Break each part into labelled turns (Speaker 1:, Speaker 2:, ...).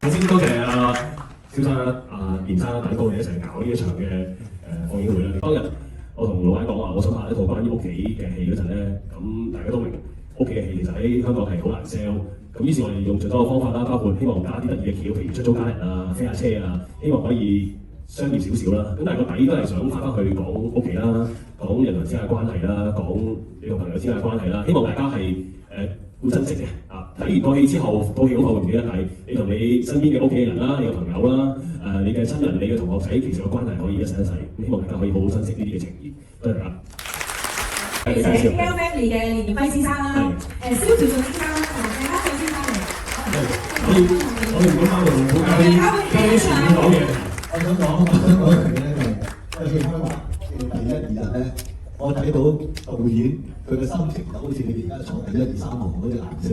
Speaker 1: 首先多謝蕭生連生等高你一齊搞呢一場嘅放映會啦。當日我同老闆講話，我想拍一套關於屋企嘅戲嗰陣咧，咁大家都明屋企嘅戲其實喺香港係好難 sell。咁於是我哋用最多嘅方法啦，包括希望加啲得意嘅橋，譬如出租家人啊、飛下車啊，希望可以商業少少啦。咁但係個底都係想翻返去講屋企啦，講人與之間嘅關係啦，講你同朋友之間嘅關係啦。希望大家係會珍惜嘅睇完個戲之後，套戲好後會唔記得，但係你同你身邊嘅屋企人啦、你嘅朋友啦、你嘅親人、你嘅同學仔，其實個關係可以一生一世。希望大家可以好好珍惜呢啲嘅情誼。多謝大家。
Speaker 2: 其實 L Family 嘅連延輝先生啦，蕭兆俊先生啦，同埋鄭家俊先生嚟。
Speaker 1: 我哋唔好交流，交啲前面講嘢。
Speaker 3: 我想講一樣嘢咧，就係去香港嘅第一二日咧，我睇到導演佢嘅心情就好似你哋而家坐第一二三行嗰隻顏色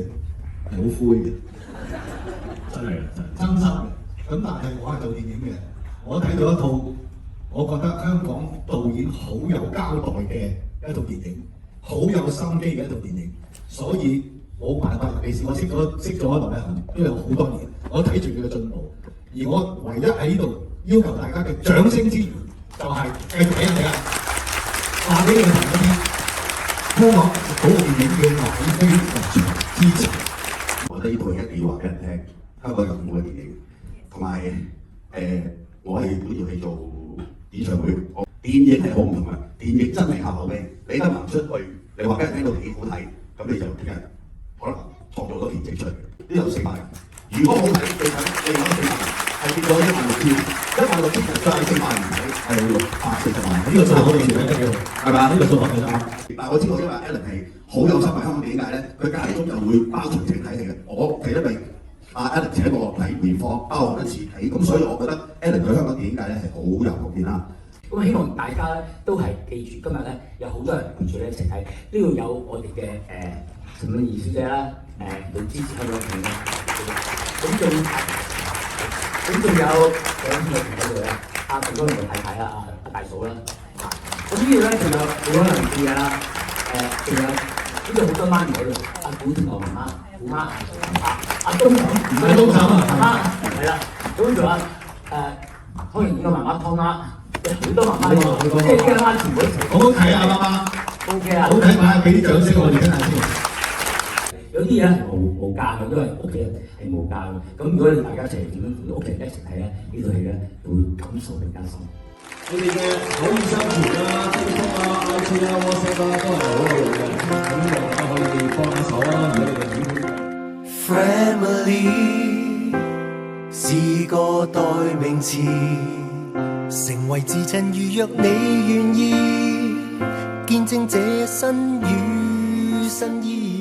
Speaker 3: 係好灰嘅，
Speaker 1: 真係
Speaker 3: 真心嘅。咁但係我係做電影嘅，我睇到一套我覺得香港導演好有交代嘅一套電影，好有心機嘅一套電影，所以冇辦法。尤其是我識咗羅偉恒都有好多年，我睇住佢嘅進步，而我唯一喺呢度要求大家嘅掌聲之餘，就係繼續睇下睇下，話俾你嘅朋友聽，香港嗰部電影嘅買飛入場支持。
Speaker 4: 我覺得呢套一定要話俾人聽，香港有咁好嘅電影，同埋我係本條戲做演唱會，電影係好唔同嘅，電影真係靠口碑，你得行出去，你話俾人聽到幾好睇，咁你就聽日可能創造到奇蹟出嚟。呢度4萬人，如果好睇，你睇4萬人係變咗16000，16000人再4萬人睇係640萬，呢個數學我哋全部得嘅，係嘛？呢個數學係啱。但係我知道因為 Alan 係好有心為香港電影界咧，佢間中就會包場淨睇戲嘅。我其實因為Alan 請我睇回放，包我一次睇，咁所以我覺得 Alan 對香港電影界咧係好有貢獻啦。
Speaker 5: 咁希望大家咧都係記住，今日咧有好多人陪住你一齊睇，呢度有我哋嘅陳敏儀小姐啦，嚟支持香港電影。咁仲有兩個朋友度咧，阿陳光榮嘅太太啦，阿大嫂啦，咁呢度咧仲有好多人知㗎啦，仲有呢度好多媽咪喺度，阿古天樂媽媽、古媽、阿東嬸，唔係東嬸啊，係啦，咁仲有湯盈盈嘅媽媽湯媽。好多媽媽喎，即係啲媽全部一齊。
Speaker 3: 好好睇啊，媽媽。
Speaker 5: OK 啊，
Speaker 3: 好睇嘛，俾啲掌聲我哋聽下先。
Speaker 5: 有啲嘢係無價嘅，因為屋企人係無價嘅。咁如果你大家一齊點樣同屋企人一齊睇咧，呢套戲咧會感受更加深。
Speaker 1: 你哋嘅口語相傳啦、Facebook 啊、IG 啊、WhatsApp 啊，都係好有用嘅。咁大家可以幫下手啦，如果你哋點
Speaker 6: Family 是個代名詞。成為至親，如若你願意見證這身與身意。